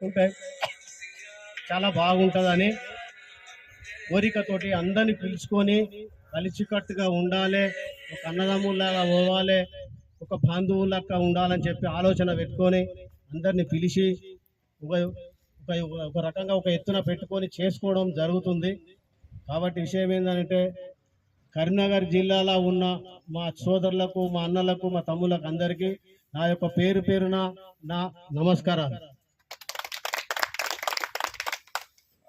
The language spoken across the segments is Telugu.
ఉంటాయి. చాలా బాగుంటుందని కోరికతోటి అందరిని పిలుచుకొని కలిసికట్టుగా ఉండాలి, ఒక అన్నదమ్ముల్లాగా పోవాలి, ఒక బంధువులాగా ఉండాలని చెప్పి ఆలోచన పెట్టుకొని అందరిని పిలిచి ఒక ఒక రకంగా ఒక ఎత్తున పెట్టుకొని చేసుకోవడం జరుగుతుంది. కాబట్టి విషయం ఏంటంటే కరీంనగర్ జిల్లాలో ఉన్న మా సోదరులకు, మా అన్నలకు, మా తమ్ములకు అందరికీ నా యొక్క పేరు పేరున నా నమస్కారాలు.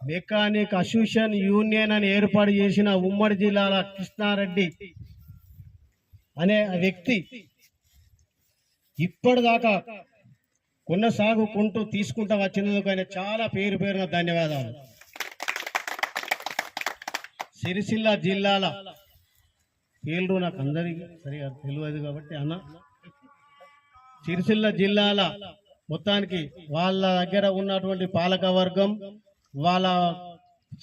మెకానిక్ అసోసియేషన్ యూనియన్ అని ఏర్పాటు చేసిన ఉమ్మడి జిల్లాల కృష్ణారెడ్డి అనే వ్యక్తి ఇప్పటిదాకా కొనసాగుకుంటూ తీసుకుంటూ వచ్చినందుకు ఆయన చాలా పేరు పేరున ధన్యవాదాలు. సిరిసిల్ల జిల్లాల పేర్లు నాకు అందరికీ సరిగా తెలియదు కాబట్టి అన్న, సిరిసిల్ల జిల్లాల మొత్తానికి వాళ్ళ దగ్గర ఉన్నటువంటి పాలక వర్గం, వాళ్ళ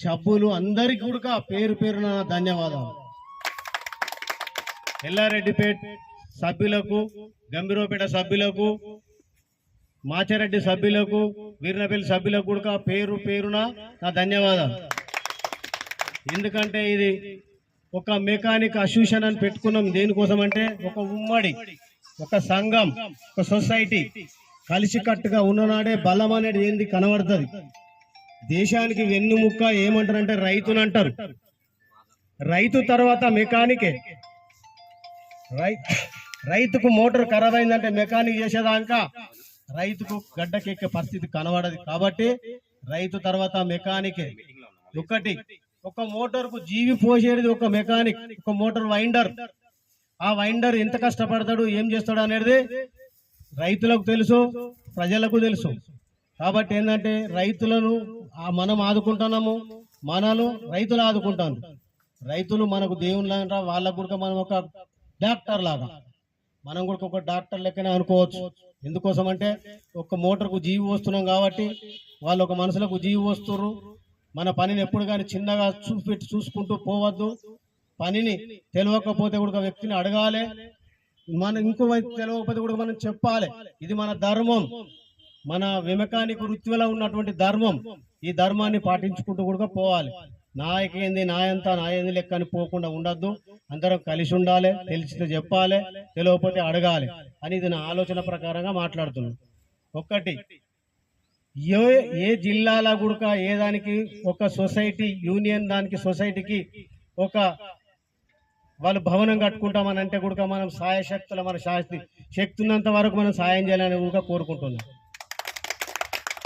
సభ్యులు అందరికీ కూడా పేరు పేరున ధన్యవాదాలు. ఎల్లారెడ్డిపేట సభ్యులకు, గంభీరపేట సభ్యులకు, మాచారెడ్డి సభ్యులకు, వీర్నపల్లి సభ్యులకు కూడా పేరు పేరున నా ధన్యవాదాలు. ఎందుకంటే ఇది ఒక మెకానిక్ అసోసియేషన్ అని పెట్టుకున్నాం. దేనికోసం అంటే ఒక ఉమ్మడి, ఒక సంఘం, ఒక సొసైటీ కలిసికట్టుగా ఉన్ననాడే బలం అనేది ఏంది కనబడుతుంది. దేశానికి వెన్నుముక్క ఏమంటారంటే రైతుని అంటారు. రైతు తర్వాత మెకానికే. రైతుకు మోటార్ ఖరాబ్ అయిందంటే మెకానిక్ చేసేదాకా రైతుకు గడ్డకెక్కే పరిస్థితి కనబడదు. కాబట్టి రైతు తర్వాత మెకానికే. ఒక మోటార్కు జీవి పోసేది ఒక మెకానిక్, ఒక మోటార్ వైండర్. ఆ వైండర్ ఎంత కష్టపడతాడు, ఏం చేస్తాడు అనేది రైతులకు తెలుసు, ప్రజలకు తెలుసు. కాబట్టి ఏంటంటే రైతులను మనం ఆదుకుంటున్నాము, మనలు రైతులు ఆదుకుంటాను. రైతులు మనకు దేవుళ్ళ, వాళ్ళకు కూడా మనం ఒక డాక్టర్ లాగా, మనం కూడా ఒక డాక్టర్ లెక్కనే అనుకోవచ్చు. ఎందుకోసం అంటే ఒక మోటార్కు జీవి వస్తున్నాం కాబట్టి వాళ్ళు ఒక మనుషులకు జీవి వస్తున్నారు. మన పనిని ఎప్పుడు కానీ చిన్నగా చూసుకుంటూ పోవద్దు. పనిని తెలియకపోతే కూడా వ్యక్తిని అడగాలి, మనం ఇంకో వైపు తెలియకపోతే కూడా మనం చెప్పాలి. ఇది మన ధర్మం, మన మెకానిక్ వృత్తిలో ఉన్నటువంటి ధర్మం. ఈ ధర్మాన్ని పాటించుకుంటూ కూడా పోవాలి. నాయకేంది నాయంతా నాయంది లెక్క అని పోకుండా ఉండద్దు. అందరం కలిసి ఉండాలి, తెలిసితే చెప్పాలి, తెలియకపోతే అడగాలి అని ఇది నా ఆలోచన ప్రకారంగా మాట్లాడుతున్నాను. ఒక్కటి, ఏ జిల్లాలో కూడా ఏ దానికి ఒక సొసైటీ యూనియన్, దానికి సొసైటీకి ఒక వాళ్ళు భవనం కట్టుకుంటామని అంటే కూడా మనం సాయశక్తుల మన శక్తి ఉన్నంత వరకు మనం సాయం చేయాలని కూడా కోరుకుంటున్నాం.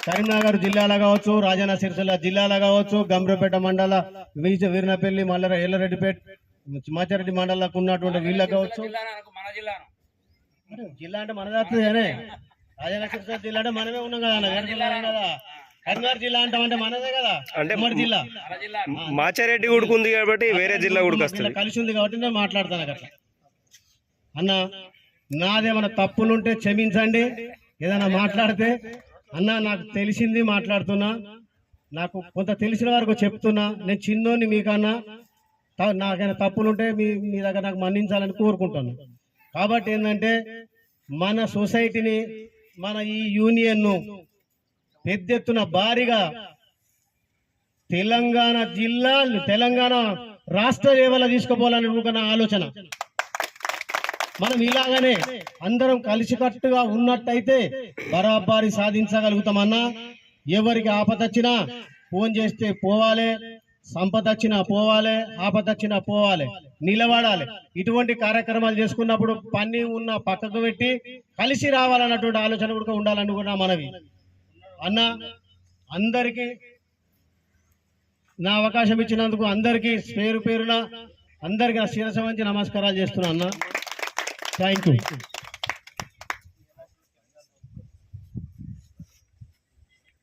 కరీంనగర్ జిల్లాలో కావచ్చు, రాజన్న సిరిసిల్ల జిల్లాలో కావచ్చు, గంభీరపేట మండల, వీర్నపల్లి, ఎల్లారెడ్డిపేట, మాచారెడ్డి మండలకు ఉన్నటువంటి వీళ్ళకి కావచ్చు. జిల్లా అంటే మన దానే, రాజన్న సిరిసిల్ల జిల్లా అంటే మనమే ఉన్నాం కదా, వేరే జిల్లా కదా. కరీంనగర్ జిల్లా అంటామంటే మనదే కదా, ఉమ్మడి జిల్లా. మాచారెడ్డి ఉడుకుంది కాబట్టి వేరే జిల్లా ఉడుకొస్తుంది, కలిసి ఉంది కాబట్టి నేను మాట్లాడతాను అట్లా. అన్న, నాదేమైనా తప్పులుంటే క్షమించండి. ఏదైనా మాట్లాడితే అన్న నాకు తెలిసింది మాట్లాడుతున్నా, నాకు కొంత తెలిసిన వరకు చెప్తున్నా. నేను చిన్నోని మీకన్నా, నాకైనా తప్పులుంటే మీ దగ్గర నాకు మన్నించాలని కోరుకుంటున్నాను. కాబట్టి ఏంటంటే మన సొసైటీని, మన ఈ యూనియన్ను పెద్ద ఎత్తున భారీగా తెలంగాణ రాష్ట్ర లెవెల్ తీసుకుపోవాలని నా ఆలోచన. మనం ఇలాగనే అందరం కలిసికట్టుగా ఉన్నట్టయితే బరాబరి సాధించగలుగుతామన్నా. ఎవరికి ఆపదొచ్చినా ఫోన్ చేస్తే పోవాలి, సంపద వచ్చినా పోవాలి, ఆపదొచ్చినా పోవాలి, నిలబడాలి. ఇటువంటి కార్యక్రమాలు చేసుకున్నప్పుడు పని ఉన్న పక్కకు పెట్టి కలిసి రావాలన్నటువంటి ఆలోచన కూడా ఉండాలని కూడా మనవి. అన్న, అందరికీ నా అవకాశం ఇచ్చినందుకు అందరికీ పేరు పేరున అందరికీ శిరస్సు వంచి నమస్కారాలు చేస్తున్నా అన్న. Thank you.